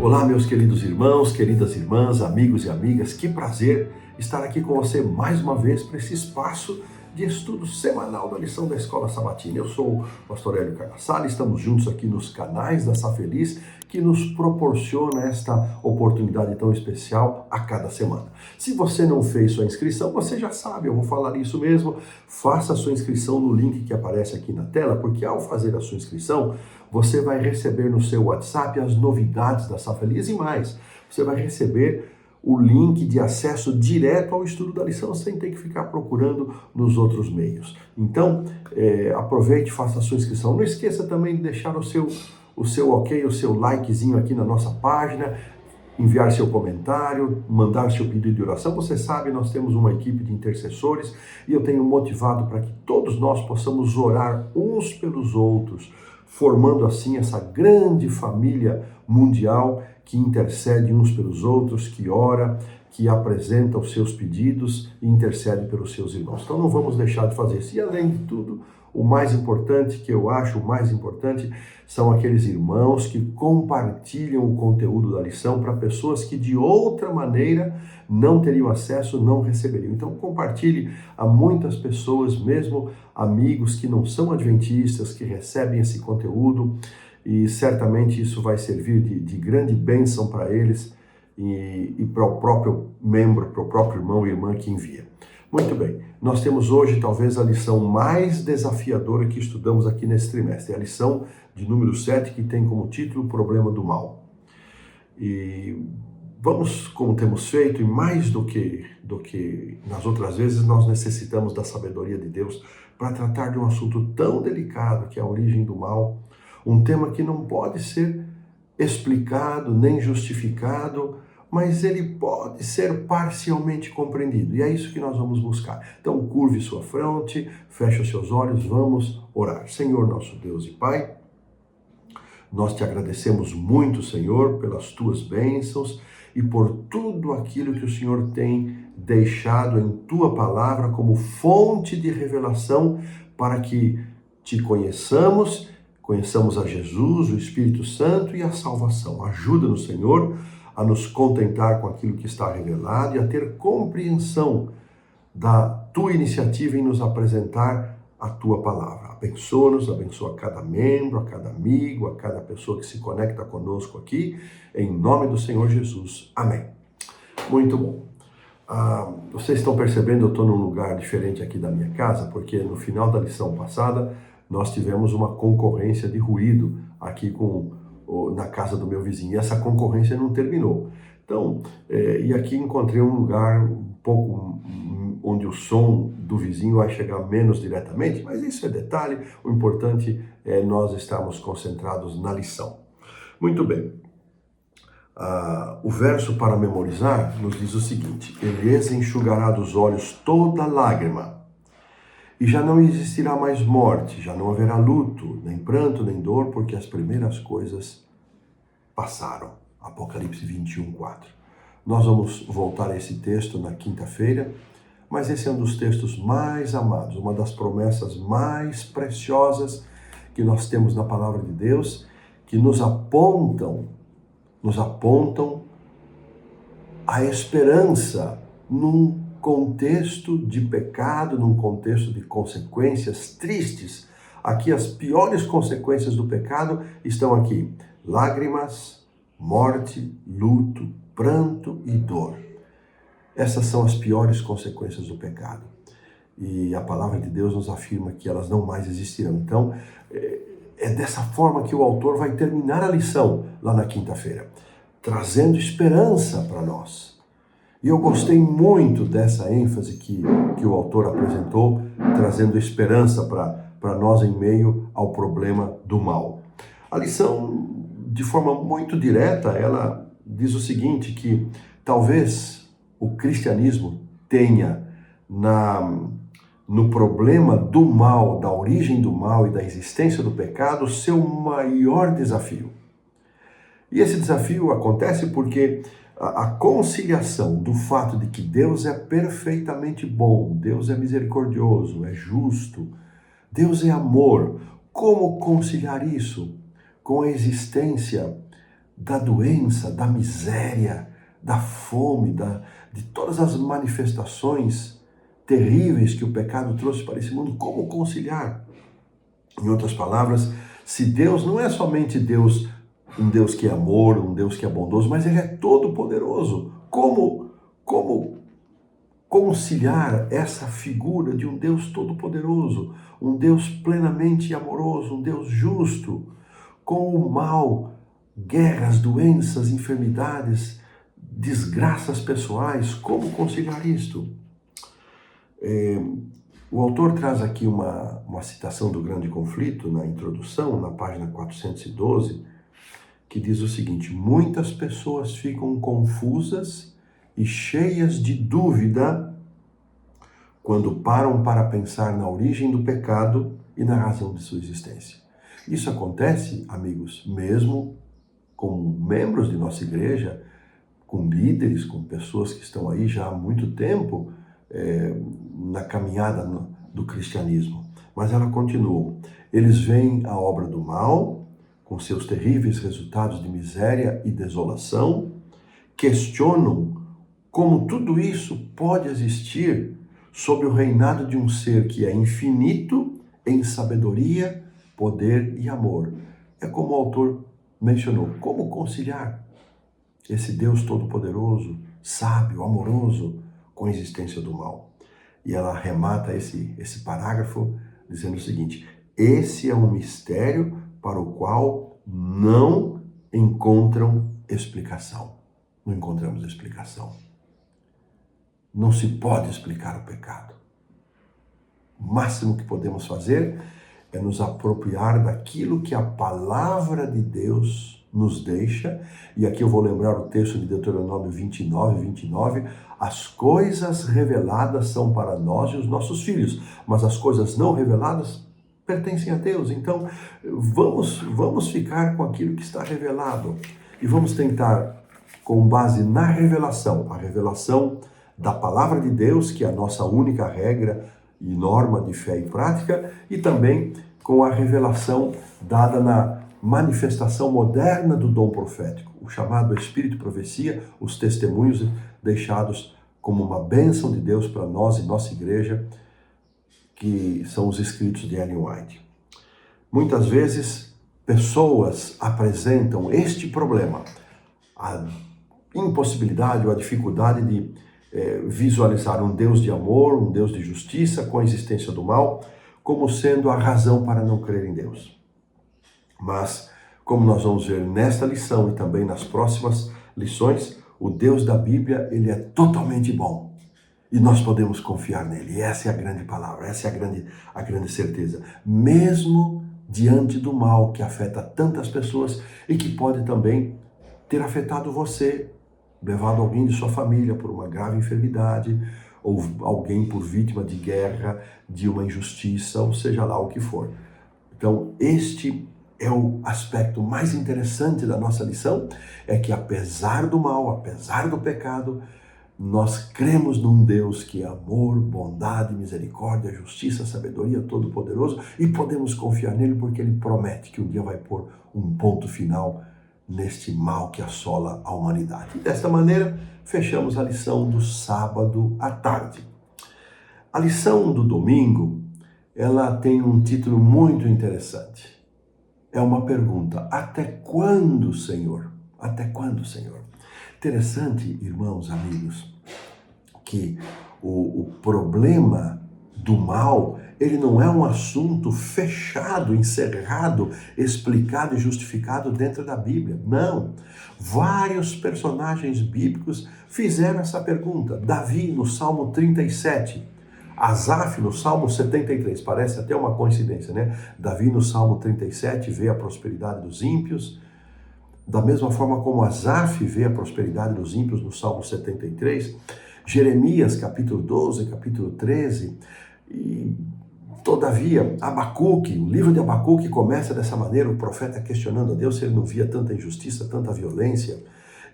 Olá, meus queridos irmãos, queridas irmãs, amigos e amigas, que prazer estar aqui com você mais uma vez para esse espaço de estudo semanal da lição da Escola Sabatina. Eu sou o pastor Hélio Carnassale, estamos juntos aqui nos canais da Sá Feliz, que nos proporciona esta oportunidade tão especial a cada semana. Se você não fez sua inscrição, você já sabe, eu vou falar isso mesmo, faça a sua inscrição no link que aparece aqui na tela, porque ao fazer a sua inscrição, você vai receber no seu WhatsApp as novidades da Sá Feliz e mais, você vai receber o link de acesso direto ao estudo da lição sem ter que ficar procurando nos outros meios. Então, aproveite e faça a sua inscrição. Não esqueça também de deixar o seu ok, o seu likezinho aqui na nossa página, enviar seu comentário, mandar seu pedido de oração. Você sabe, nós temos uma equipe de intercessores e eu tenho motivado para que todos nós possamos orar uns pelos outros, formando assim essa grande família mundial que intercede uns pelos outros, que ora, que apresenta os seus pedidos e intercede pelos seus irmãos. Então não vamos deixar de fazer isso. E além de tudo, o mais importante, que eu acho o mais importante, são aqueles irmãos que compartilham o conteúdo da lição para pessoas que de outra maneira não teriam acesso, não receberiam. Então compartilhe a muitas pessoas, mesmo amigos que não são adventistas, que recebem esse conteúdo, e certamente isso vai servir de grande bênção para eles e para o próprio membro, para o próprio irmão e irmã que envia. Muito bem, nós temos hoje talvez a lição mais desafiadora que estudamos aqui nesse trimestre, a lição de número 7, que tem como título o problema do mal. E vamos, como temos feito, e mais do que nas outras vezes, nós necessitamos da sabedoria de Deus para tratar de um assunto tão delicado que é a origem do mal, um tema que não pode ser explicado nem justificado, mas ele pode ser parcialmente compreendido. E é isso que nós vamos buscar. Então, curve sua fronte, feche os seus olhos, vamos orar. Senhor, nosso Deus e Pai, nós te agradecemos muito, Senhor, pelas tuas bênçãos e por tudo aquilo que o Senhor tem deixado em tua palavra como fonte de revelação para que te conheçamos a Jesus, o Espírito Santo e a salvação. Ajuda-nos, Senhor, a nos contentar com aquilo que está revelado e a ter compreensão da tua iniciativa em nos apresentar a tua palavra. Abençoa-nos, abençoa cada membro, a cada amigo, a cada pessoa que se conecta conosco aqui, em nome do Senhor Jesus. Amém. Muito bom. Vocês estão percebendo, eu estou num lugar diferente aqui da minha casa, porque no final da lição passada, nós tivemos uma concorrência de ruído aqui na casa do meu vizinho. E essa concorrência não terminou. Então, e aqui encontrei um lugar um pouco onde o som do vizinho vai chegar menos diretamente, mas isso é detalhe. O importante é nós estarmos concentrados na lição. Muito bem. O verso para memorizar nos diz o seguinte: Ele lhes enxugará dos olhos toda lágrima, e já não existirá mais morte, já não haverá luto, nem pranto, nem dor, porque as primeiras coisas passaram. Apocalipse 21:4. Nós vamos voltar a esse texto na quinta-feira, mas esse é um dos textos mais amados, uma das promessas mais preciosas que nós temos na palavra de Deus, que nos apontam a esperança num contexto de pecado, num contexto de consequências tristes. Aqui as piores consequências do pecado estão aqui: lágrimas, morte, luto, pranto e dor. Essas são as piores consequências do pecado. E a palavra de Deus nos afirma que elas não mais existirão. Então, é dessa forma que o autor vai terminar a lição lá na quinta-feira, trazendo esperança para nós. E eu gostei muito dessa ênfase que o autor apresentou, trazendo esperança para nós em meio ao problema do mal. A lição, de forma muito direta, ela diz o seguinte, que talvez o cristianismo tenha no problema do mal, da origem do mal e da existência do pecado, seu maior desafio. E esse desafio acontece porque a conciliação do fato de que Deus é perfeitamente bom, Deus é misericordioso, é justo, Deus é amor. Como conciliar isso com a existência da doença, da miséria, da fome, de todas as manifestações terríveis que o pecado trouxe para esse mundo, como conciliar? Em outras palavras, se Deus não é somente Deus, um Deus que é amor, um Deus que é bondoso, mas Ele é todo poderoso, como conciliar essa figura de um Deus todo-poderoso, um Deus plenamente amoroso, um Deus justo, com o mal, guerras, doenças, enfermidades, desgraças pessoais? Como conciliar isto? O autor traz aqui uma citação do Grande Conflito na introdução, na página 412, que diz o seguinte: muitas pessoas ficam confusas e cheias de dúvida quando param para pensar na origem do pecado e na razão de sua existência. Isso acontece, amigos, mesmo com membros de nossa igreja, com líderes, com pessoas que estão aí já há muito tempo na caminhada do cristianismo. Mas ela continua. Eles veem a obra do mal, com seus terríveis resultados de miséria e desolação, questionam como tudo isso pode existir sob o reinado de um ser que é infinito em sabedoria, poder e amor. É como o autor mencionou, como conciliar esse Deus todo-poderoso, sábio, amoroso, com a existência do mal. E ela arremata esse parágrafo dizendo o seguinte: esse é um mistério para o qual não encontram explicação. Não encontramos explicação. Não se pode explicar o pecado. O máximo que podemos fazer é nos apropriar daquilo que a palavra de Deus nos deixa. E aqui eu vou lembrar o texto de Deuteronômio 29, as coisas reveladas são para nós e os nossos filhos, mas as coisas não reveladas pertencem a Deus. Então, vamos ficar com aquilo que está revelado e vamos tentar, com base na revelação, a revelação da palavra de Deus, que é a nossa única regra e norma de fé e prática, e também com a revelação dada na manifestação moderna do dom profético, o chamado Espírito Profecia, os testemunhos deixados como uma bênção de Deus para nós e nossa igreja, que são os escritos de Ellen White. Muitas vezes, pessoas apresentam este problema, a impossibilidade ou a dificuldade de visualizar um Deus de amor, um Deus de justiça com a existência do mal, como sendo a razão para não crer em Deus. Mas, como nós vamos ver nesta lição e também nas próximas lições, o Deus da Bíblia, ele é totalmente bom. E nós podemos confiar nele. E essa é a grande palavra, essa é a grande certeza. Mesmo diante do mal que afeta tantas pessoas e que pode também ter afetado você, levado alguém de sua família por uma grave enfermidade, ou alguém por vítima de guerra, de uma injustiça, ou seja lá o que for. Então, este é o aspecto mais interessante da nossa lição, é que apesar do mal, apesar do pecado, nós cremos num Deus que é amor, bondade, misericórdia, justiça, sabedoria, todo-poderoso, e podemos confiar nele porque ele promete que um dia vai pôr um ponto final neste mal que assola a humanidade. E desta maneira, fechamos a lição do sábado à tarde. A lição do domingo, ela tem um título muito interessante. É uma pergunta: até quando, Senhor? Até quando, Senhor? Interessante, irmãos, amigos, que o problema do mal, ele não é um assunto fechado, encerrado, explicado e justificado dentro da Bíblia. Não. Vários personagens bíblicos fizeram essa pergunta. Davi, no Salmo 37. Asaf, no Salmo 73. Parece até uma coincidência, né? Davi, no Salmo 37, vê a prosperidade dos ímpios. Da mesma forma como Asaf vê a prosperidade dos ímpios no Salmo 73. Jeremias, capítulo 12, capítulo 13. E, todavia, Abacuque, o livro de Abacuque começa dessa maneira, o profeta questionando a Deus se ele não via tanta injustiça, tanta violência,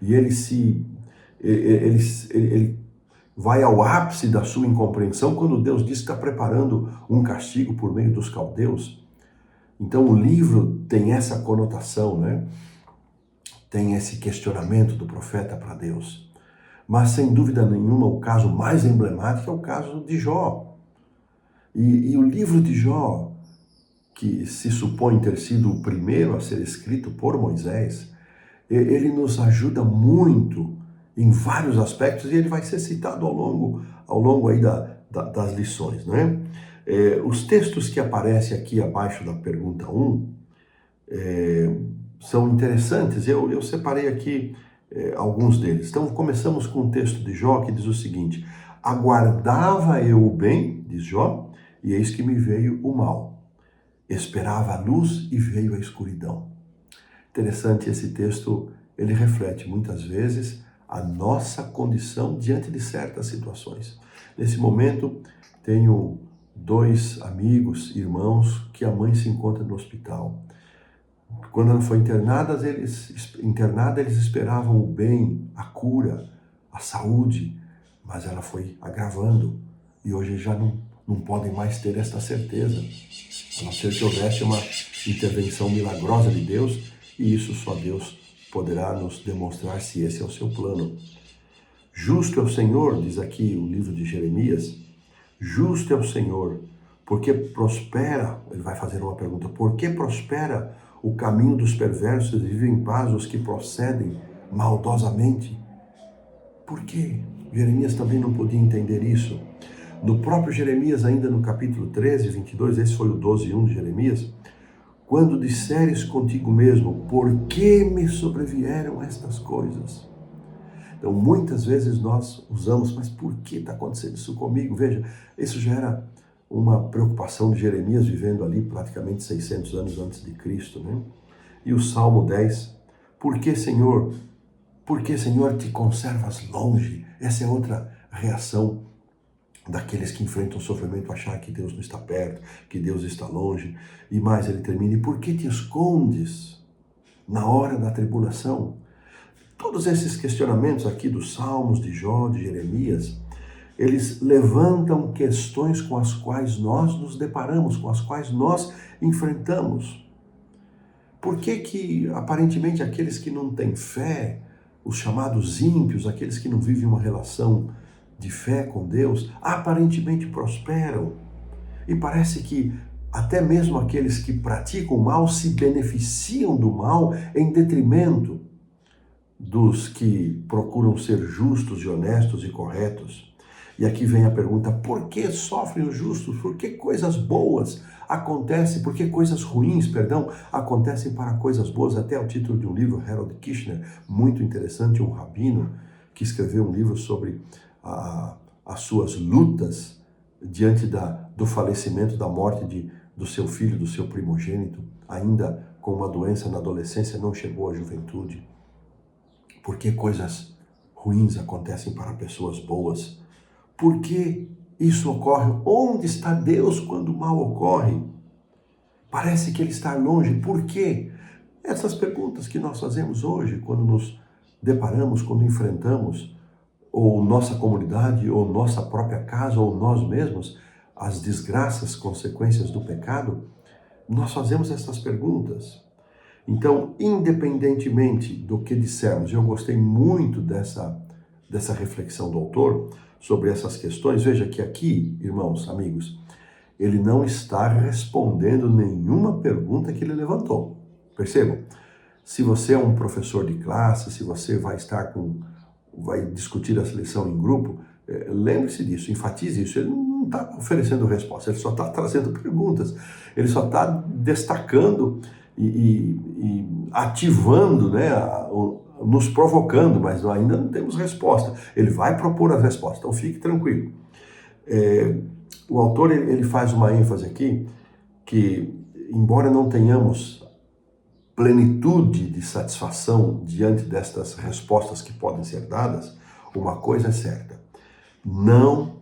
e ele vai ao ápice da sua incompreensão quando Deus diz que está preparando um castigo por meio dos caldeus. Então o livro tem essa conotação, né? tem esse questionamento do profeta para Deus. Mas, sem dúvida nenhuma, o caso mais emblemático é o caso de Jó. E o livro de Jó, que se supõe ter sido o primeiro a ser escrito por Moisés, ele nos ajuda muito em vários aspectos e ele vai ser citado ao longo aí das lições, não é? Os textos que aparecem aqui abaixo da pergunta 1 são interessantes. Eu separei aqui alguns deles. Então, começamos com o texto de Jó, que diz o seguinte: aguardava eu o bem, diz Jó, e eis que me veio o mal. Esperava a luz e veio a escuridão. Interessante, esse texto, ele reflete muitas vezes a nossa condição diante de certas situações. Nesse momento, tenho 2 amigos, irmãos, que a mãe se encontra no hospital. Quando ela foi internada, eles esperavam o bem, a cura, a saúde, mas ela foi agravando e hoje já não podem mais ter esta certeza, a não ser que houvesse uma intervenção milagrosa de Deus, e isso só Deus poderá nos demonstrar se esse é o seu plano. Justo é o Senhor, diz aqui o livro de Jeremias, justo é o Senhor, porque prospera, ele vai fazer uma pergunta, por que prospera o caminho dos perversos e vivem em paz os que procedem maldosamente? Por quê? Jeremias também não podia entender isso. No próprio Jeremias, ainda no capítulo 13, 22, esse foi o 12:1 de Jeremias, quando disseres contigo mesmo, por que me sobrevieram estas coisas? Então, muitas vezes nós usamos, mas por que está acontecendo isso comigo? Veja, isso já era uma preocupação de Jeremias, vivendo ali praticamente 600 anos antes de Cristo, né? E o Salmo 10, por que, Senhor, te conservas longe? Essa é outra reação daqueles que enfrentam o sofrimento, achar que Deus não está perto, que Deus está longe. E mais, ele termina, e por que te escondes na hora da tribulação? Todos esses questionamentos aqui dos Salmos, de Jó, de Jeremias, eles levantam questões com as quais nós nos deparamos, com as quais nós enfrentamos. Por que aparentemente, aqueles que não têm fé, os chamados ímpios, aqueles que não vivem uma relação de fé com Deus, aparentemente prosperam? E parece que até mesmo aqueles que praticam o mal se beneficiam do mal em detrimento dos que procuram ser justos e honestos e corretos. E aqui vem a pergunta, por que sofrem os justos? Por que coisas boas acontecem? Por que coisas ruins, acontecem para coisas boas? Até o título de um livro, Harold Kushner, muito interessante, um rabino que escreveu um livro sobre as suas lutas diante do falecimento, da morte do seu filho, do seu primogênito, ainda com uma doença na adolescência, não chegou à juventude. Por que coisas ruins acontecem para pessoas boas? Por que isso ocorre? Onde está Deus quando o mal ocorre? Parece que Ele está longe. Por quê? Essas perguntas que nós fazemos hoje, quando nos deparamos, quando enfrentamos, ou nossa comunidade, ou nossa própria casa, ou nós mesmos, as desgraças, consequências do pecado, nós fazemos essas perguntas. Então, independentemente do que dissermos, eu gostei muito dessa reflexão do autor sobre essas questões. Veja que aqui, irmãos, amigos, ele não está respondendo nenhuma pergunta que ele levantou. Percebam? Se você é um professor de classe, se você vai discutir essa lição em grupo, lembre-se disso, enfatize isso. Ele não está oferecendo resposta, ele só está trazendo perguntas, ele só está destacando e ativando, né, nos provocando, mas ainda não temos resposta. Ele vai propor as respostas, então fique tranquilo. O autor ele faz uma ênfase aqui que, embora não tenhamos plenitude de satisfação diante destas respostas que podem ser dadas, uma coisa é certa: não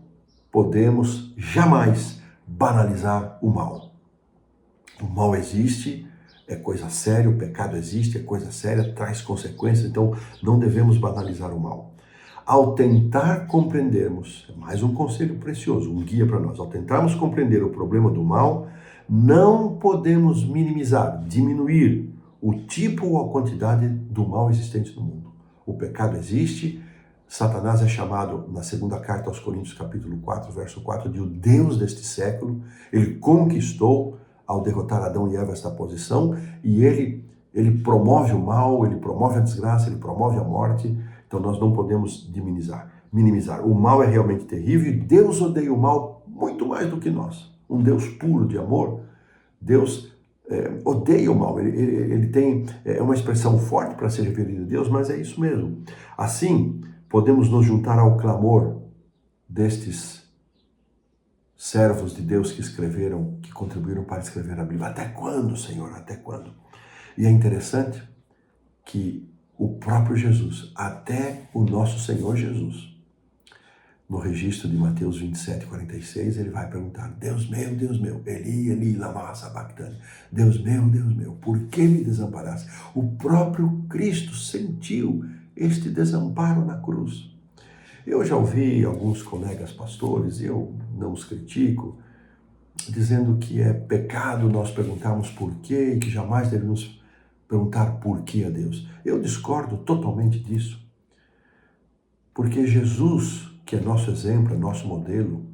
podemos jamais banalizar o mal. O mal existe, é coisa séria, o pecado existe, é coisa séria, traz consequências, então não devemos banalizar o mal. Ao tentar compreendermos, é mais um conselho precioso, um guia para nós, ao tentarmos compreender o problema do mal, não podemos minimizar, diminuir o tipo ou a quantidade do mal existente no mundo. O pecado existe. Satanás é chamado, na segunda carta aos Coríntios, capítulo 4, verso 4, de o Deus deste século. Ele conquistou, ao derrotar Adão e Eva, esta posição, e ele promove o mal, ele promove a desgraça, ele promove a morte. Então nós não podemos minimizar. O mal é realmente terrível e Deus odeia o mal muito mais do que nós. Um Deus puro de amor, Deus odeia o mal. Ele tem uma expressão forte para se referir a Deus, mas é isso mesmo. Assim, podemos nos juntar ao clamor destes servos de Deus que contribuíram para escrever a Bíblia. Até quando, Senhor? Até quando? E é interessante que o próprio Jesus, até o nosso Senhor Jesus, no registro de Mateus 27, 46, ele vai perguntar: Deus meu, Eli, Eli, lama sabachthani. Deus meu, por que me desamparaste? O próprio Cristo sentiu este desamparo na cruz. Eu já ouvi alguns colegas pastores, e eu não os critico, dizendo que é pecado nós perguntarmos por quê e que jamais devemos perguntar por que a Deus. Eu discordo totalmente disso, porque Jesus, que é nosso exemplo, é nosso modelo,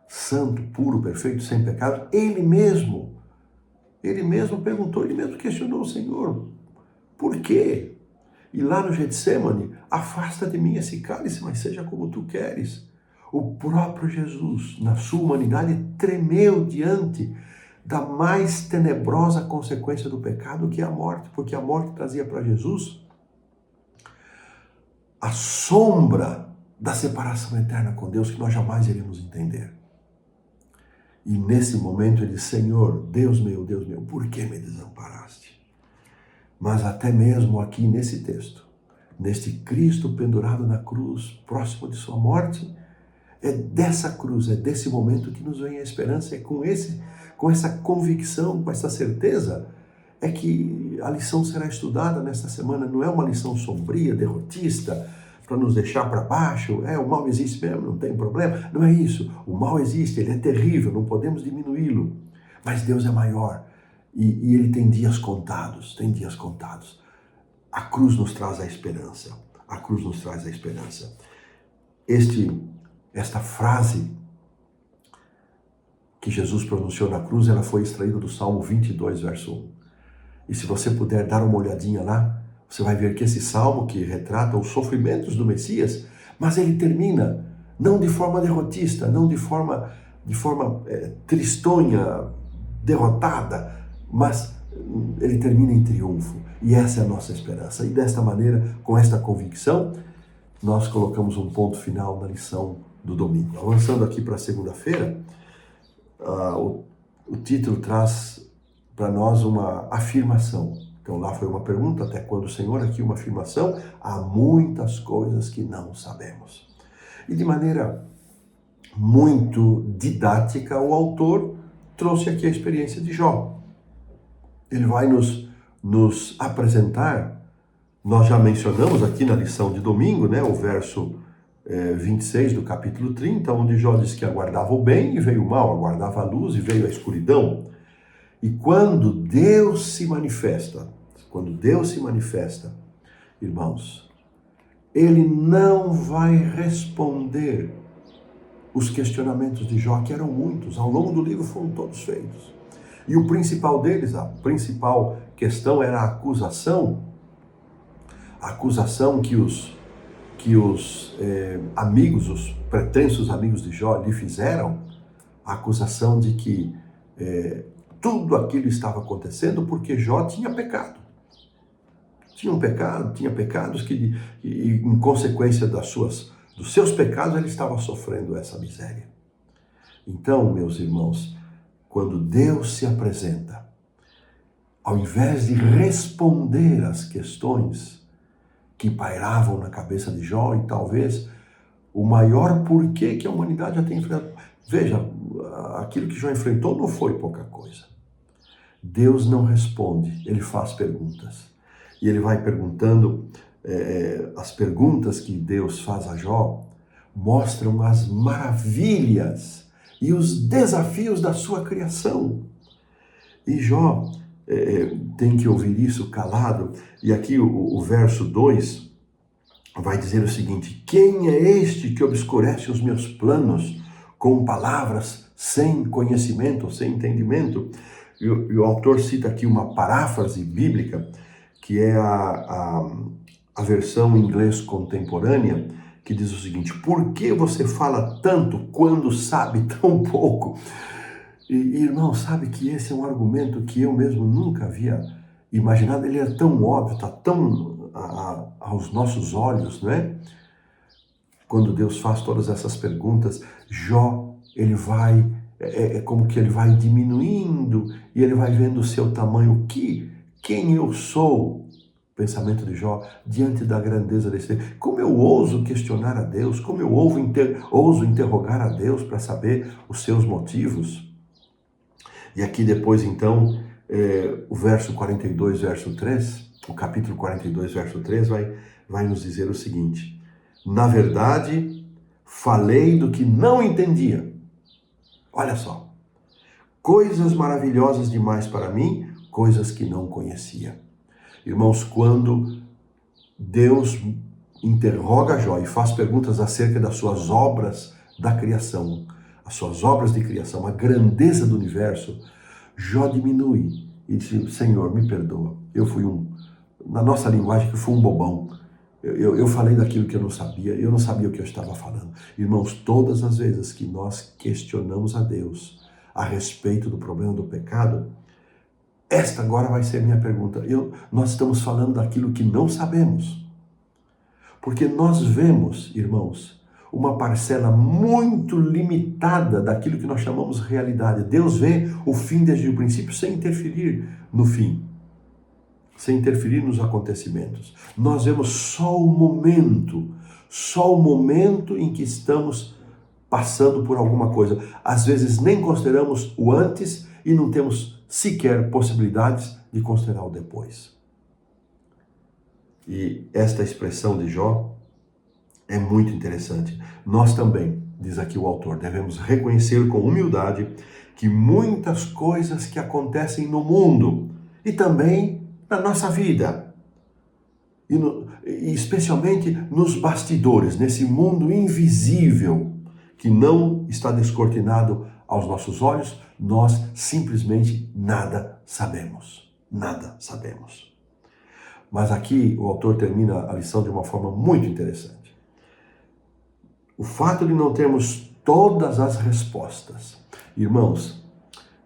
santo, puro, perfeito, sem pecado, ele mesmo perguntou, ele mesmo questionou o Senhor, por quê? E lá no Getsemane, afasta de mim esse cálice, mas seja como tu queres. O próprio Jesus, na sua humanidade, tremeu diante da mais tenebrosa consequência do pecado, que é a morte, porque a morte trazia para Jesus a sombra da separação eterna com Deus, que nós jamais iríamos entender. E nesse momento ele disse: Senhor, Deus meu, por que me desamparaste? Mas até mesmo aqui nesse texto, neste Cristo pendurado na cruz, próximo de sua morte, é dessa cruz, é desse momento que nos vem a esperança. É com essa convicção, com essa certeza, é que a lição será estudada nesta semana. Não é uma lição sombria, derrotista, para nos deixar para baixo. O mal existe mesmo, não tem problema. Não é isso. O mal existe, ele é terrível, não podemos diminuí-lo. Mas Deus é maior e ele tem dias contados, A cruz nos traz a esperança. A cruz nos traz a esperança. Esta frase que Jesus pronunciou na cruz, ela foi extraída do Salmo 22, verso 1. E se você puder dar uma olhadinha lá, você vai ver que esse salmo, que retrata os sofrimentos do Messias, mas ele termina não de forma derrotista, não de forma tristonha, derrotada, mas ele termina em triunfo. E essa é a nossa esperança. E desta maneira, com esta convicção, nós colocamos um ponto final na lição do domingo. Avançando aqui para a segunda-feira, o título traz para nós uma afirmação. Então lá foi uma pergunta: até quando, Senhor? Aqui uma afirmação: há muitas coisas que não sabemos. E de maneira muito didática, o autor trouxe aqui a experiência de Jó. Ele vai nos apresentar, nós já mencionamos aqui na lição de domingo, o verso 26 do capítulo 30, onde Jó diz que aguardava o bem e veio o mal, aguardava a luz e veio a escuridão. E quando Deus se manifesta, irmãos, ele não vai responder os questionamentos de Jó, que eram muitos, ao longo do livro foram todos feitos. E o principal deles, a principal questão era a acusação que os amigos, os pretensos amigos de Jó lhe fizeram, a acusação de que tudo aquilo estava acontecendo porque Jó tinha pecado. Tinha pecados que em consequência dos seus pecados, ele estava sofrendo essa miséria. Então, meus irmãos, quando Deus se apresenta, ao invés de responder às questões que pairavam na cabeça de Jó, e talvez o maior porquê que a humanidade já tem enfrentado. Veja, aquilo que Jó enfrentou não foi pouca coisa. Deus não responde, ele faz perguntas. E ele vai perguntando, as perguntas que Deus faz a Jó mostram as maravilhas e os desafios da sua criação. E Jó tem que ouvir isso calado. E aqui o verso 2 vai dizer o seguinte: quem é este que obscurece os meus planos com palavras sem conhecimento, sem entendimento? E o autor cita aqui uma paráfrase bíblica, que é a versão em inglês contemporânea, que diz o seguinte: por que você fala tanto quando sabe tão pouco? E irmão, sabe que esse é um argumento que eu mesmo nunca havia imaginado. Ele é tão óbvio, está tão aos nossos olhos, não é? Quando Deus faz todas essas perguntas, Jó, ele vai, é como que ele vai diminuindo e ele vai vendo o seu tamanho. Quem eu sou, pensamento de Jó, diante da grandeza desse Deus? Como eu ouso questionar a Deus? Como eu ouso interrogar a Deus para saber os seus motivos? E aqui depois, então, o verso 42, verso 3, o capítulo 42, verso 3, vai nos dizer o seguinte: na verdade, falei do que não entendia. Olha só, coisas maravilhosas demais para mim, coisas que não conhecia. Irmãos, quando Deus interroga Jó e faz perguntas acerca das suas obras da criação, as suas obras de criação, a grandeza do universo, Jó diminui e diz: Senhor, me perdoa, eu fui na nossa linguagem, que fui um bobão. Eu falei daquilo que eu não sabia o que eu estava falando. Irmãos, todas as vezes que nós questionamos a Deus a respeito do problema do pecado, esta agora vai ser minha pergunta. Nós estamos falando daquilo que não sabemos. Porque nós vemos, irmãos, uma parcela muito limitada daquilo que nós chamamos realidade. Deus vê o fim desde o princípio sem interferir no fim, sem interferir nos acontecimentos. Nós vemos só o momento em que estamos passando por alguma coisa. Às vezes nem consideramos o antes e não temos sequer possibilidades de considerar o depois. E esta expressão de Jó é muito interessante. Nós também, diz aqui o autor, devemos reconhecer com humildade que muitas coisas que acontecem no mundo e também na nossa vida, e especialmente nos bastidores, nesse mundo invisível que não está descortinado aos nossos olhos, nós simplesmente nada sabemos. Nada sabemos. Mas aqui o autor termina a lição de uma forma muito interessante. O fato de não termos todas as respostas, irmãos,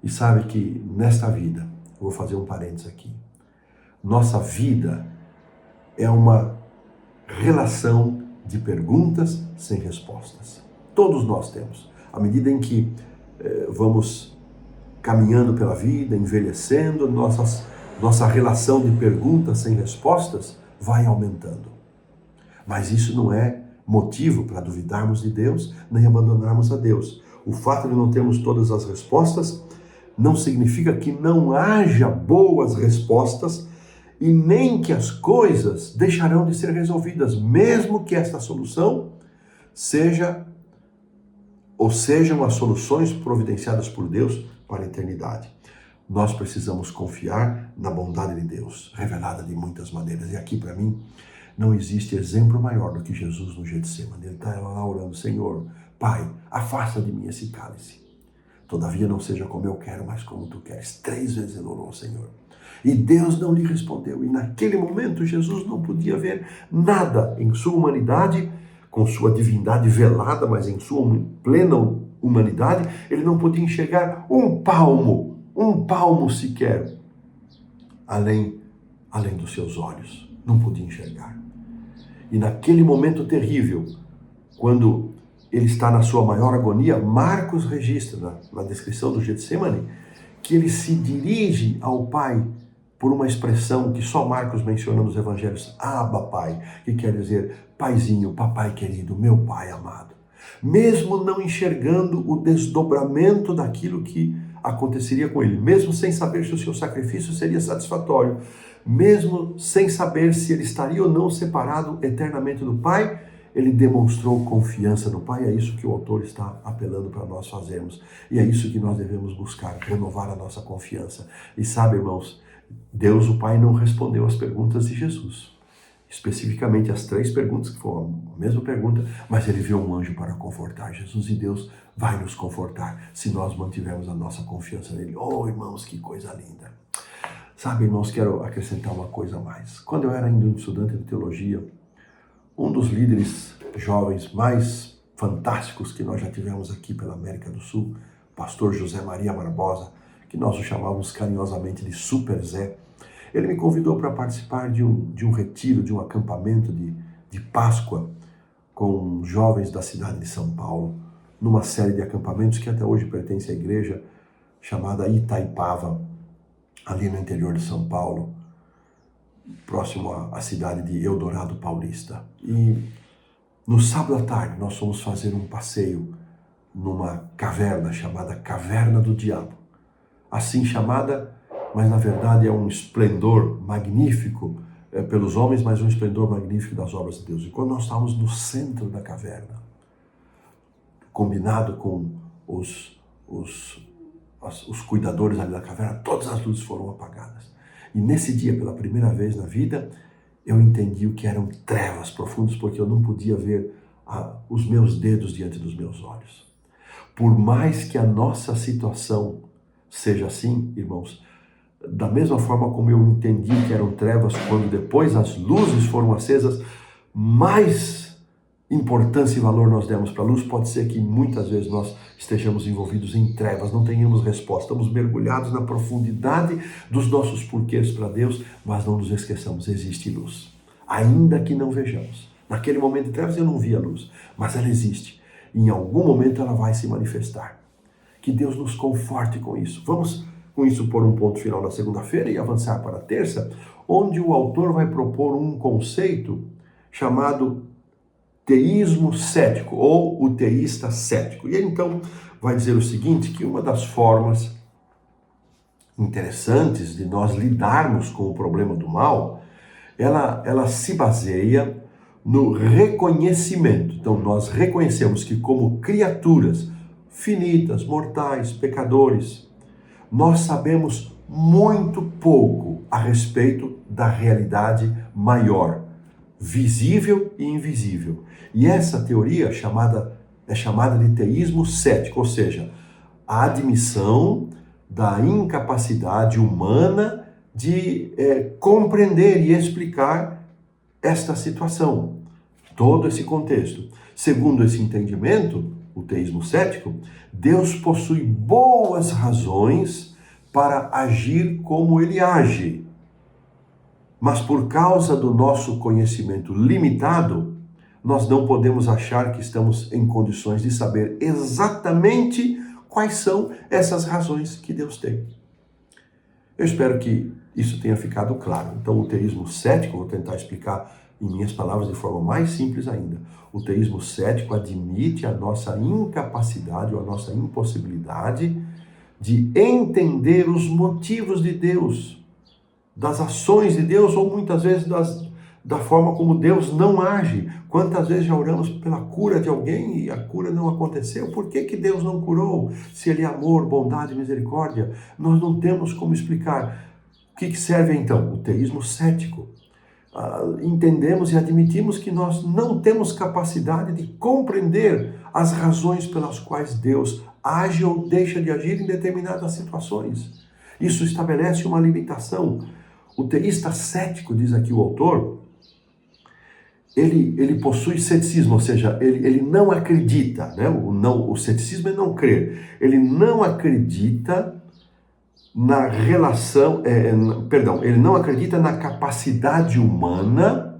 e sabe que nesta vida, vou fazer um parênteses aqui, nossa vida é uma relação de perguntas sem respostas. Todos nós temos. À medida em que vamos caminhando pela vida, envelhecendo, nossa relação de perguntas sem respostas vai aumentando. Mas isso não é motivo para duvidarmos de Deus, nem abandonarmos a Deus. O fato de não termos todas as respostas não significa que não haja boas respostas e nem que as coisas deixarão de ser resolvidas, mesmo que esta solução sejam as soluções providenciadas por Deus para a eternidade. Nós precisamos confiar na bondade de Deus, revelada de muitas maneiras. E aqui, para mim, não existe exemplo maior do que Jesus no Getsemane. Ele está lá orando: Senhor, Pai, afasta de mim esse cálice. Todavia não seja como eu quero, mas como tu queres. 3 vezes ele orou ao Senhor. E Deus não lhe respondeu. E naquele momento Jesus não podia ver nada em sua humanidade, com sua divindade velada, mas em sua plena humanidade, ele não podia enxergar um palmo sequer, além dos seus olhos. Não podia enxergar. E naquele momento terrível, quando ele está na sua maior agonia, Marcos registra na descrição do Getsemane que ele se dirige ao Pai por uma expressão que só Marcos menciona nos evangelhos: Abba, Pai, que quer dizer Paizinho, papai querido, meu Pai amado. Mesmo não enxergando o desdobramento daquilo que aconteceria com ele, mesmo sem saber se o seu sacrifício seria satisfatório, mesmo sem saber se ele estaria ou não separado eternamente do Pai, ele demonstrou confiança no Pai. É isso que o autor está apelando para nós fazermos. E é isso que nós devemos buscar, renovar a nossa confiança. E sabe, irmãos, Deus, o Pai, não respondeu às perguntas de Jesus. Especificamente as 3 perguntas, que foram a mesma pergunta, mas ele viu um anjo para confortar Jesus, e Deus vai nos confortar se nós mantivermos a nossa confiança nele. Oh, irmãos, que coisa linda! Sabe, irmãos, quero acrescentar uma coisa a mais. Quando eu era ainda um estudante de teologia, um dos líderes jovens mais fantásticos que nós já tivemos aqui pela América do Sul, pastor José Maria Barbosa, que nós o chamávamos carinhosamente de Super Zé, ele me convidou para participar de um retiro, de um acampamento de Páscoa com jovens da cidade de São Paulo, numa série de acampamentos que até hoje pertence à igreja, chamada Itaipava, ali no interior de São Paulo, próximo à cidade de Eldorado Paulista. E no sábado à tarde nós fomos fazer um passeio numa caverna chamada Caverna do Diabo. Assim chamada, mas na verdade é um esplendor magnífico pelos homens, mas um esplendor magnífico das obras de Deus. E quando nós estávamos no centro da caverna, combinado com os cuidadores ali da caverna, todas as luzes foram apagadas. E nesse dia, pela primeira vez na vida, eu entendi o que eram trevas profundas, porque eu não podia ver os meus dedos diante dos meus olhos. Por mais que a nossa situação seja assim, irmãos, da mesma forma como eu entendi que eram trevas quando depois as luzes foram acesas, mais importância e valor nós demos para a luz, pode ser que muitas vezes nós estejamos envolvidos em trevas, não tenhamos resposta, estamos mergulhados na profundidade dos nossos porquês para Deus, mas não nos esqueçamos, existe luz, ainda que não vejamos. Naquele momento de trevas eu não vi a luz, mas ela existe, e em algum momento ela vai se manifestar. Que Deus nos conforte com isso. Vamos com isso pôr um ponto final na segunda-feira e avançar para a terça, onde o autor vai propor um conceito chamado teísmo cético, ou o teísta cético. E ele então vai dizer o seguinte, que uma das formas interessantes de nós lidarmos com o problema do mal, ela se baseia no reconhecimento. Então nós reconhecemos que como criaturas finitas, mortais, pecadores, nós sabemos muito pouco a respeito da realidade maior, visível e invisível. E essa teoria é chamada de teísmo cético, ou seja, a admissão da incapacidade humana de compreender e explicar esta situação, todo esse contexto. Segundo esse entendimento, o teísmo cético, Deus possui boas razões para agir como ele age. Mas por causa do nosso conhecimento limitado, nós não podemos achar que estamos em condições de saber exatamente quais são essas razões que Deus tem. Eu espero que isso tenha ficado claro. Então, o teísmo cético, vou tentar explicar em minhas palavras de forma mais simples ainda. O teísmo cético admite a nossa incapacidade ou a nossa impossibilidade de entender os motivos de Deus, das ações de Deus, ou muitas vezes da forma como Deus não age. Quantas vezes já oramos pela cura de alguém e a cura não aconteceu? Por que Deus não curou? Se Ele é amor, bondade e misericórdia, nós não temos como explicar. O que serve então? O teísmo cético. Entendemos e admitimos que nós não temos capacidade de compreender as razões pelas quais Deus age ou deixa de agir em determinadas situações. Isso estabelece uma limitação. O teísta cético, diz aqui o autor, ele possui ceticismo, ou seja, ele não acredita, né? O ceticismo é não crer. Ele não acredita na relação, ele não acredita na capacidade humana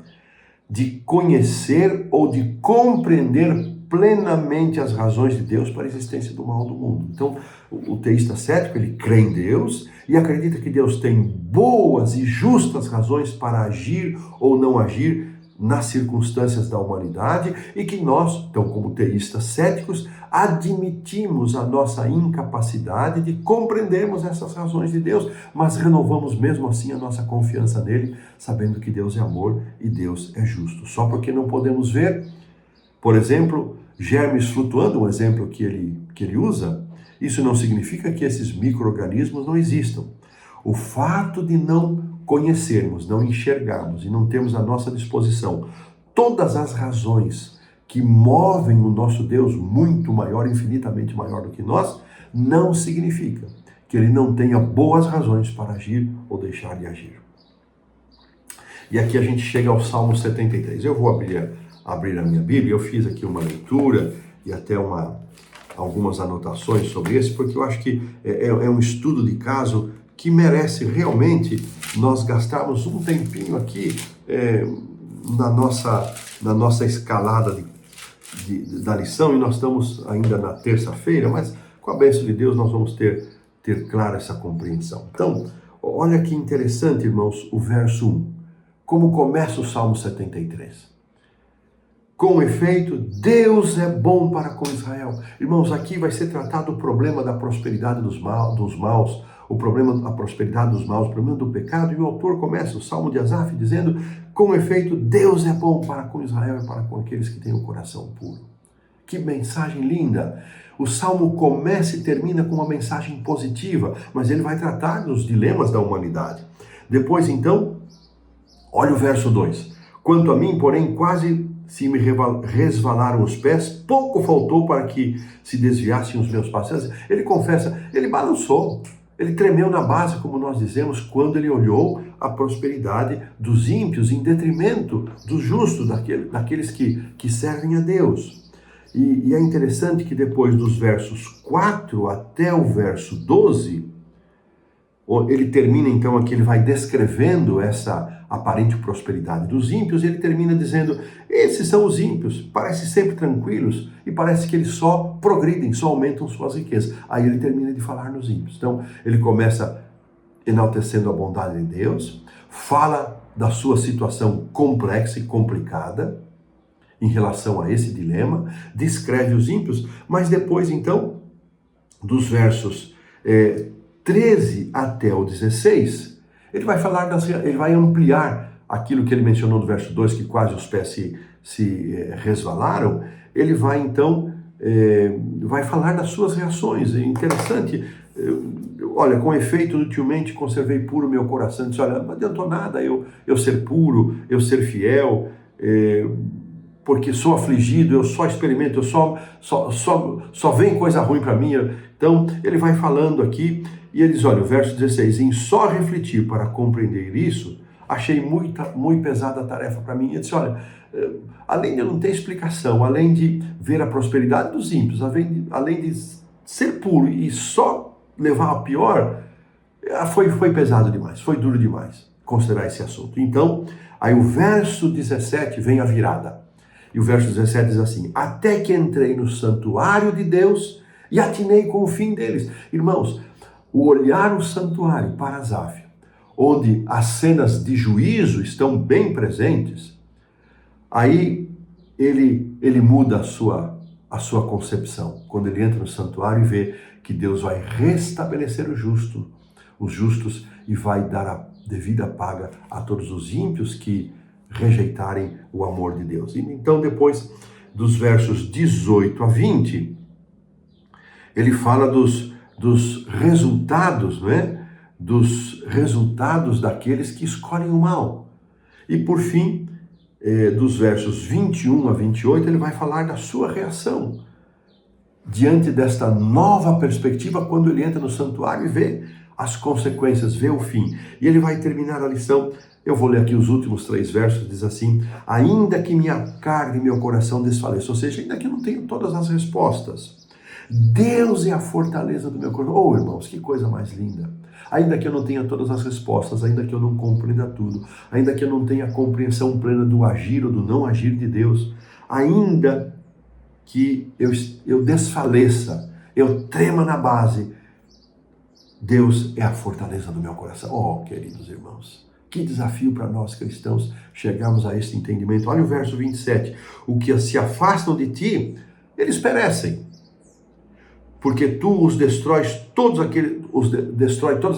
de conhecer ou de compreender plenamente as razões de Deus para a existência do mal do mundo. Então, o teísta cético, ele crê em Deus e acredita que Deus tem boas e justas razões para agir ou não agir nas circunstâncias da humanidade e que nós, então, como teístas céticos, admitimos a nossa incapacidade de compreendermos essas razões de Deus, mas renovamos mesmo assim a nossa confiança nele, sabendo que Deus é amor e Deus é justo. Só porque não podemos ver, por exemplo, germes flutuando, um exemplo que ele usa, isso não significa que esses micro-organismos não existam. O fato de não conhecermos, não enxergarmos e não termos à nossa disposição todas as razões que movem o nosso Deus muito maior, infinitamente maior do que nós, não significa que ele não tenha boas razões para agir ou deixar de agir. E aqui a gente chega ao Salmo 73. Eu vou abrir a minha Bíblia. Eu fiz aqui uma leitura e até algumas anotações sobre esse, porque eu acho que é um estudo de caso que merece realmente nós gastarmos um tempinho aqui na nossa escalada da lição, e nós estamos ainda na terça-feira, mas com a bênção de Deus nós vamos ter clara essa compreensão. Então, olha que interessante, irmãos, o verso 1. Como começa o Salmo 73. Com efeito, Deus é bom para com Israel. Irmãos, aqui vai ser tratado o problema da prosperidade dos maus, o problema da prosperidade dos maus, o problema do pecado, e o autor começa o Salmo de Asaf dizendo: com efeito, Deus é bom para com Israel e para com aqueles que têm o coração puro. Que mensagem linda! O Salmo começa e termina com uma mensagem positiva, mas ele vai tratar dos dilemas da humanidade. Depois, então, olha o verso 2. Quanto a mim, porém, quase se me resvalaram os pés, pouco faltou para que se desviassem os meus passos. Ele confessa, ele balançou, ele tremeu na base, como nós dizemos, quando ele olhou a prosperidade dos ímpios em detrimento dos justos, daqueles que servem a Deus. E é interessante que depois dos versos 4 até o verso 12, ele termina então aqui, ele vai descrevendo essa aparente prosperidade dos ímpios, e ele termina dizendo: esses são os ímpios, parecem sempre tranquilos e parece que eles só progridem, só aumentam suas riquezas. Aí ele termina de falar nos ímpios. Então ele começa enaltecendo a bondade de Deus, fala da sua situação complexa e complicada em relação a esse dilema, descreve os ímpios, mas depois então, dos versos 13 até o 16, ele vai falar ele vai ampliar aquilo que ele mencionou no verso 2, que quase os pés se resvalaram. Ele vai então vai falar das suas reações. É interessante, olha, com efeito, inutilmente conservei puro meu coração. Disse, olha, não adiantou nada eu ser puro, eu ser fiel, porque sou afligido, eu só experimento, eu só vem coisa ruim para mim. Então, ele vai falando aqui, e ele diz, olha, o verso 16, em só refletir para compreender isso, achei muito pesada a tarefa para mim. Ele disse, olha, além de não ter explicação, além de ver a prosperidade dos ímpios, além de ser puro e só levar a pior, foi pesado demais, foi duro demais considerar esse assunto. Então, aí o verso 17 vem a virada. E o verso 17 diz assim, até que entrei no santuário de Deus e atinei com o fim deles. Irmãos, o olhar no santuário para Asaf, onde as cenas de juízo estão bem presentes, aí ele muda a sua concepção. Quando ele entra no santuário e vê que Deus vai restabelecer os justos e vai dar a devida paga a todos os ímpios que rejeitarem o amor de Deus. E então, depois dos versos 18 a 20, ele fala dos resultados, né? Dos resultados daqueles que escolhem o mal. E por fim, dos versos 21 a 28, ele vai falar da sua reação diante desta nova perspectiva, quando ele entra no santuário e vê as consequências, vê o fim. E ele vai terminar a lição. Eu vou ler aqui os últimos 3 versos, diz assim, ainda que minha carne e meu coração desfaleçam, ou seja, ainda que eu não tenha todas as respostas, Deus é a fortaleza do meu coração. Oh, irmãos, que coisa mais linda. Ainda que eu não tenha todas as respostas, ainda que eu não compreenda tudo, ainda que eu não tenha a compreensão plena do agir ou do não agir de Deus, ainda que eu desfaleça, eu trema na base, Deus é a fortaleza do meu coração. Oh, queridos irmãos, que desafio para nós cristãos chegarmos a esse entendimento. Olha o verso 27. O que se afastam de ti, eles perecem, porque tu os destrói todos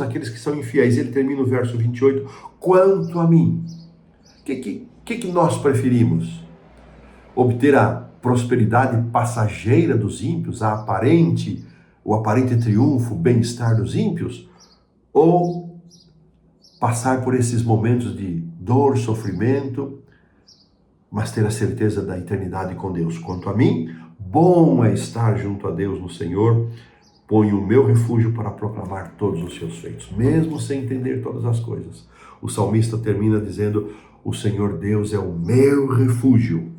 aqueles que são infiéis. Ele termina o verso 28. Quanto a mim, o que nós preferimos? Obter a prosperidade passageira dos ímpios, o aparente triunfo, bem-estar dos ímpios? Ou passar por esses momentos de dor, sofrimento, mas ter a certeza da eternidade com Deus. Quanto a mim, bom é estar junto a Deus no Senhor, ponho o meu refúgio para proclamar todos os seus feitos, mesmo sem entender todas as coisas. O salmista termina dizendo: o Senhor Deus é o meu refúgio.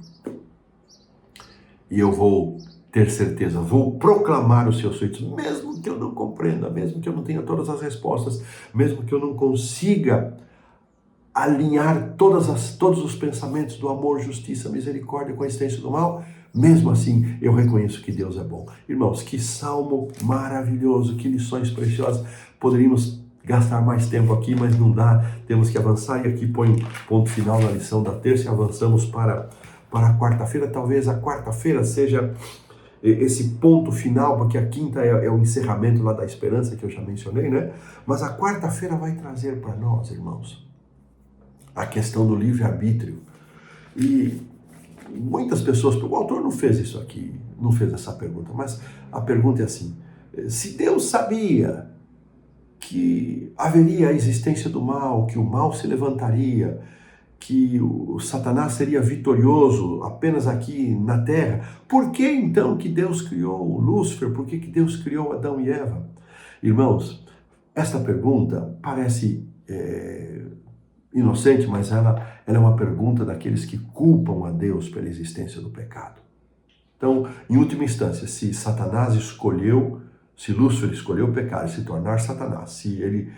E eu vou ter certeza, vou proclamar os seus feitos, mesmo que eu não compreenda, mesmo que eu não tenha todas as respostas, mesmo que eu não consiga alinhar todos os pensamentos do amor, justiça, misericórdia com a existência do mal, mesmo assim eu reconheço que Deus é bom. Irmãos, que salmo maravilhoso, que lições preciosas. Poderíamos gastar mais tempo aqui, mas não dá, temos que avançar, e aqui põe ponto final na lição da terça e avançamos para a quarta-feira. Talvez a quarta-feira seja esse ponto final, porque a quinta é o encerramento lá da esperança que eu já mencionei, né? Mas a quarta-feira vai trazer para nós, irmãos, a questão do livre-arbítrio. E muitas pessoas, o autor não fez isso aqui, não fez essa pergunta, mas a pergunta é assim: se Deus sabia que haveria a existência do mal, que o mal se levantaria, que o Satanás seria vitorioso apenas aqui na terra, por que então que Deus criou Lúcifer? Por que Deus criou Adão e Eva? Irmãos, esta pergunta parece inocente, mas ela é uma pergunta daqueles que culpam a Deus pela existência do pecado. Então, em última instância, se Lúcifer escolheu pecar e se tornar Satanás, se ele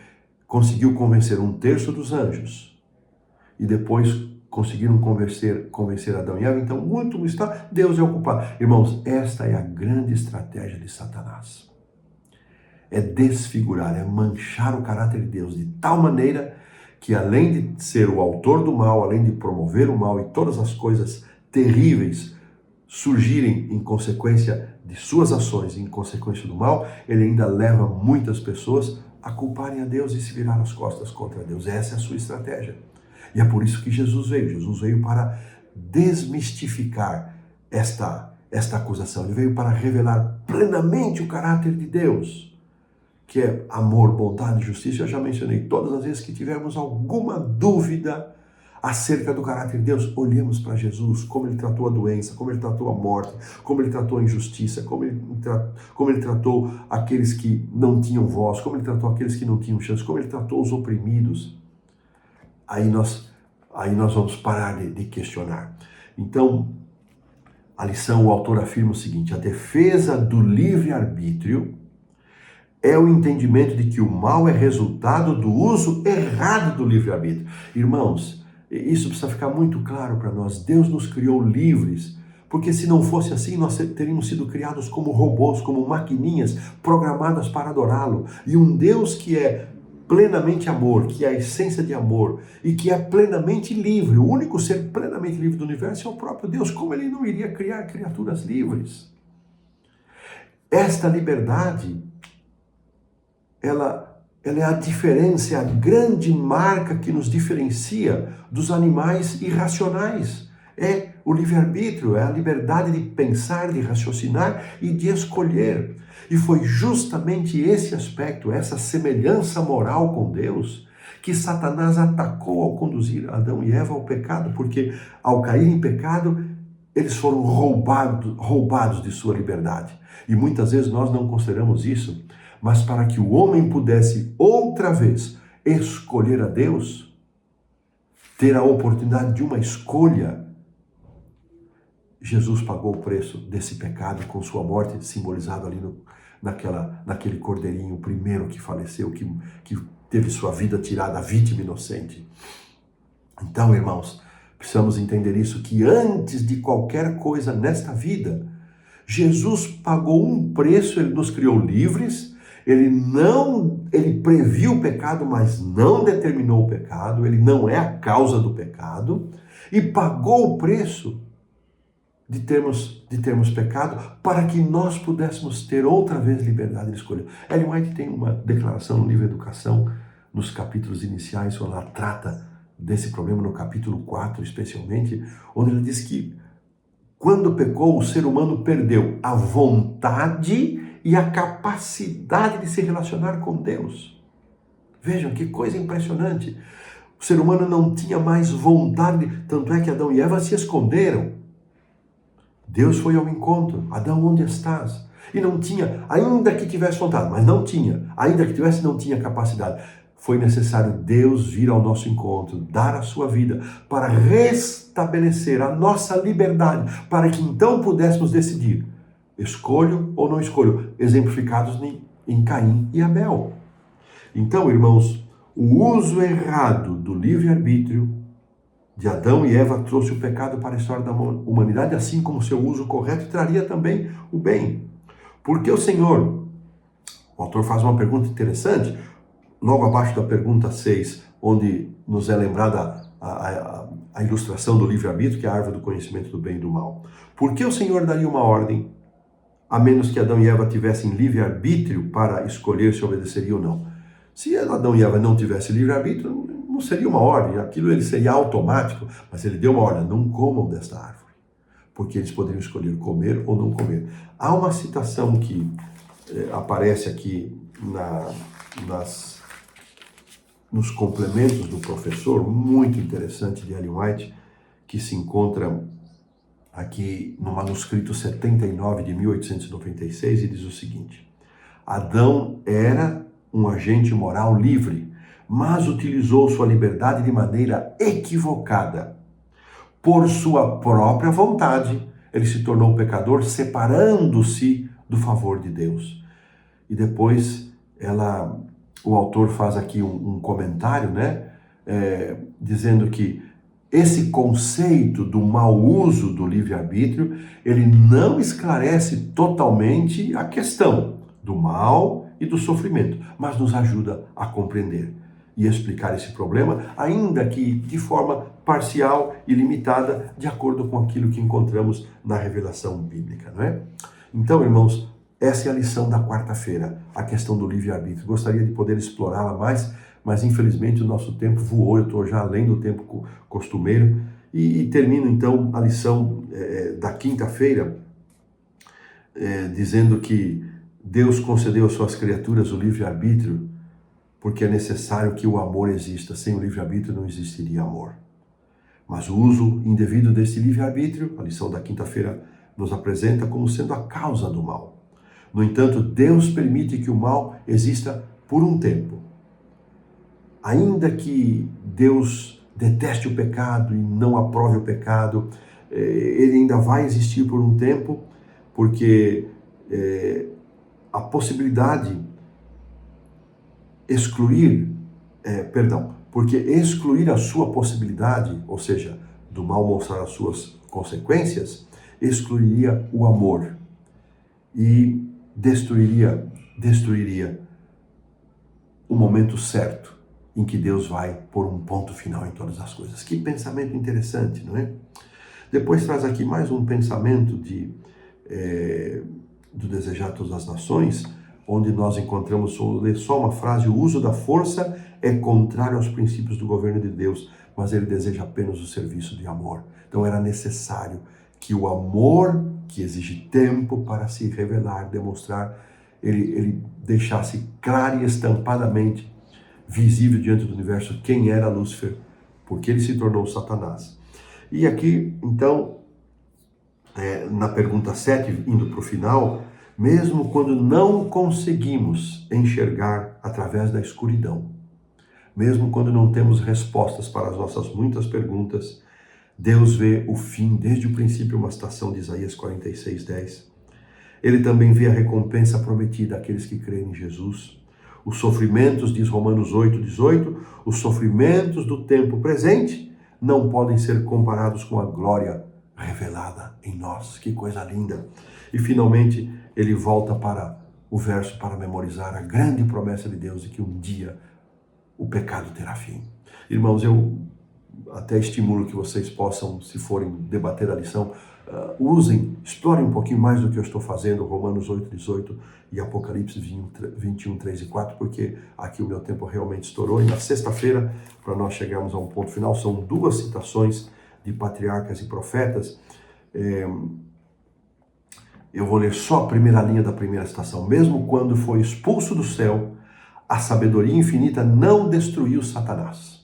conseguiu convencer 1/3 dos anjos e depois conseguiram convencer Adão e Eva, então, em último instante, Deus é o culpado. Irmãos, esta é a grande estratégia de Satanás. É desfigurar, é manchar o caráter de Deus de tal maneira que, além de ser o autor do mal, além de promover o mal e todas as coisas terríveis surgirem em consequência de suas ações, em consequência do mal, ele ainda leva muitas pessoas a culparem a Deus e se virar as costas contra Deus. Essa é a sua estratégia. E é por isso que Jesus veio. Jesus veio para desmistificar esta acusação. Ele veio para revelar plenamente o caráter de Deus, que é amor, bondade e justiça. Eu já mencionei todas as vezes que tivermos alguma dúvida acerca do caráter de Deus, olhemos para Jesus, como ele tratou a doença, como ele tratou a morte, como ele tratou a injustiça, como ele tratou aqueles que não tinham voz, como ele tratou aqueles que não tinham chance, como ele tratou os oprimidos. Aí nós vamos parar de questionar. Então, a lição, o autor afirma o seguinte: a defesa do livre-arbítrio é o entendimento de que o mal é resultado do uso errado do livre-arbítrio. Irmãos, isso precisa ficar muito claro para nós. Deus nos criou livres, porque se não fosse assim, nós teríamos sido criados como robôs, como maquininhas programadas para adorá-lo. E um Deus que é plenamente amor, que é a essência de amor e que é plenamente livre, o único ser plenamente livre do universo é o próprio Deus. Como ele não iria criar criaturas livres? Esta liberdade, ela é a diferença, é a grande marca que nos diferencia dos animais irracionais. É o livre-arbítrio, é a liberdade de pensar, de raciocinar e de escolher. E foi justamente esse aspecto, essa semelhança moral com Deus, que Satanás atacou ao conduzir Adão e Eva ao pecado, porque ao cair em pecado, eles foram roubados de sua liberdade. E muitas vezes nós não consideramos isso, mas para que o homem pudesse outra vez escolher a Deus, ter a oportunidade de uma escolha, Jesus pagou o preço desse pecado com sua morte, simbolizado ali naquele cordeirinho, o primeiro que faleceu, que teve sua vida tirada, a vítima inocente. Então, irmãos, precisamos entender isso, que antes de qualquer coisa nesta vida, Jesus pagou um preço, ele nos criou livres. Ele previu o pecado, mas não determinou o pecado, ele não é a causa do pecado, e pagou o preço de termos pecado para que nós pudéssemos ter outra vez liberdade de escolha. Ellen White tem uma declaração no livro Educação, nos capítulos iniciais, onde ela trata desse problema, no capítulo 4 especialmente, onde ela diz que quando pecou, o ser humano perdeu a vontade e a capacidade de se relacionar com Deus. Vejam que coisa impressionante. O ser humano não tinha mais vontade, tanto é que Adão e Eva se esconderam. Deus foi ao encontro. Adão, onde estás? E não tinha, ainda que tivesse vontade, mas não tinha. Ainda que tivesse, não tinha capacidade. Foi necessário Deus vir ao nosso encontro, dar a sua vida, para restabelecer a nossa liberdade, para que então pudéssemos decidir, escolho ou não escolho, exemplificados em Caim e Abel. Então, irmãos, o uso errado do livre-arbítrio de Adão e Eva trouxe o pecado para a história da humanidade, assim como seu uso correto traria também o bem. Porque o Senhor, o autor faz uma pergunta interessante, logo abaixo da pergunta 6, onde nos é lembrada a ilustração do livre-arbítrio, que é a árvore do conhecimento do bem e do mal. Por que o Senhor daria uma ordem, a menos que Adão e Eva tivessem livre-arbítrio para escolher se obedeceriam ou não? Se Adão e Eva não tivessem livre-arbítrio, não seria uma ordem, aquilo ele seria automático, mas ele deu uma ordem, não comam desta árvore, porque eles poderiam escolher comer ou não comer. Há uma citação que aparece aqui nos complementos do professor, muito interessante, de Ellen White, que se encontra aqui no manuscrito 79 de 1896, e diz o seguinte: Adão era um agente moral livre, mas utilizou sua liberdade de maneira equivocada. Por sua própria vontade, ele se tornou pecador, separando-se do favor de Deus. E depois o autor faz aqui um comentário, dizendo que esse conceito do mau uso do livre-arbítrio, ele não esclarece totalmente a questão do mal e do sofrimento, mas nos ajuda a compreender e explicar esse problema, ainda que de forma parcial e limitada, de acordo com aquilo que encontramos na revelação bíblica, não é? Então, irmãos, essa é a lição da quarta-feira, a questão do livre-arbítrio. Gostaria de poder explorá-la mais, mas infelizmente o nosso tempo voou, eu estou já além do tempo costumeiro, e termino então a lição da quinta-feira, dizendo que Deus concedeu às suas criaturas o livre-arbítrio, porque é necessário que o amor exista. Sem o livre-arbítrio não existiria amor. Mas o uso indevido desse livre-arbítrio, a lição da quinta-feira nos apresenta como sendo a causa do mal. No entanto, Deus permite que o mal exista por um tempo. Ainda que Deus deteste o pecado e não aprove o pecado, ele ainda vai existir por um tempo, porque a possibilidade porque excluir a sua possibilidade, ou seja, do mal mostrar as suas consequências, excluiria o amor e destruiria o momento certo em que Deus vai pôr um ponto final em todas as coisas. Que pensamento interessante, não é? Depois traz aqui mais um pensamento do Desejar Todas as Nações, onde nós encontramos só uma frase: o uso da força é contrário aos princípios do governo de Deus, mas ele deseja apenas o serviço de amor. Então era necessário que o amor, que exige tempo para se revelar, demonstrar, ele deixasse claro e estampadamente visível diante do universo quem era Lúcifer, porque ele se tornou Satanás. E aqui, então, na pergunta 7, indo para o final, mesmo quando não conseguimos enxergar através da escuridão, mesmo quando não temos respostas para as nossas muitas perguntas, Deus vê o fim desde o princípio, uma citação de Isaías 46:10. Ele também vê a recompensa prometida àqueles que creem em Jesus. Os sofrimentos, diz Romanos 8:18, os sofrimentos do tempo presente não podem ser comparados com a glória revelada em nós. Que coisa linda! E finalmente ele volta para o verso para memorizar a grande promessa de Deus de que um dia o pecado terá fim. Irmãos, eu até estimulo que vocês possam, se forem debater a lição, explorem um pouquinho mais do que eu estou fazendo, Romanos 8:18 e Apocalipse 21:3 e 4, porque aqui o meu tempo realmente estourou. E na sexta-feira, para nós chegarmos a um ponto final, são 2 citações de patriarcas e profetas. Eu vou ler só a primeira linha da primeira citação. Mesmo quando foi expulso do céu, a sabedoria infinita não destruiu Satanás.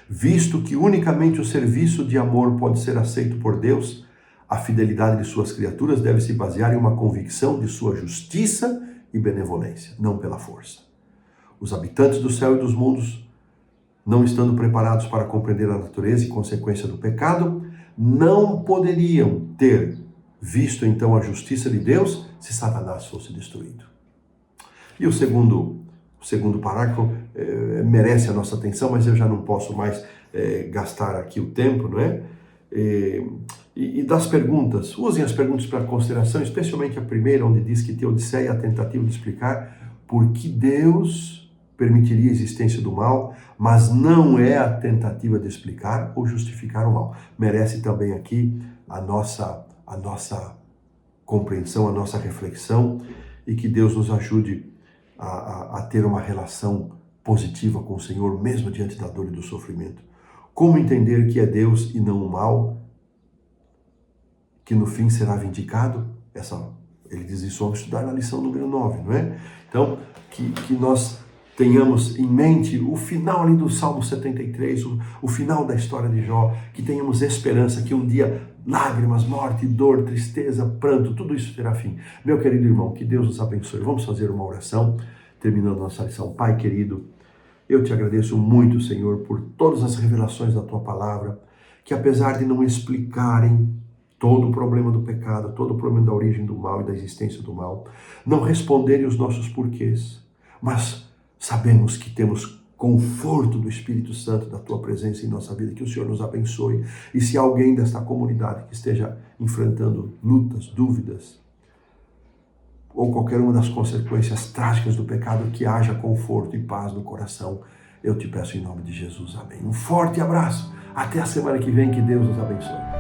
Visto que unicamente o serviço de amor pode ser aceito por Deus, a fidelidade de suas criaturas deve se basear em uma convicção de sua justiça e benevolência, não pela força. Os habitantes do céu e dos mundos, não estando preparados para compreender a natureza e consequência do pecado, não poderiam ter visto então a justiça de Deus se Satanás fosse destruído. E o segundo parágrafo merece a nossa atenção, mas eu já não posso mais gastar aqui o tempo, não é? E das perguntas, usem as perguntas para consideração, especialmente a primeira, onde diz que Teodiceia é a tentativa de explicar por que Deus permitiria a existência do mal, mas não é a tentativa de explicar ou justificar o mal. Merece também aqui a nossa compreensão, a nossa reflexão, e que Deus nos ajude a ter uma relação positiva com o Senhor, mesmo diante da dor e do sofrimento. Como entender que é Deus e não o mal, que no fim será vindicado? Ele diz isso, vamos estudar na lição número 9, não é? Então, que nós tenhamos em mente o final ali do Salmo 73, o final da história de Jó, que tenhamos esperança que um dia lágrimas, morte, dor, tristeza, pranto, tudo isso terá fim. Meu querido irmão, que Deus nos abençoe. Vamos fazer uma oração, terminando nossa lição. Pai querido, eu te agradeço muito, Senhor, por todas as revelações da Tua Palavra, que apesar de não explicarem todo o problema do pecado, todo o problema da origem do mal e da existência do mal, não responderem os nossos porquês, mas sabemos que temos conforto do Espírito Santo, da Tua presença em nossa vida, que o Senhor nos abençoe. E se há alguém desta comunidade que esteja enfrentando lutas, dúvidas, ou qualquer uma das consequências trágicas do pecado, que haja conforto e paz no coração, eu te peço em nome de Jesus. Amém. Um forte abraço. Até a semana que vem. Que Deus nos abençoe.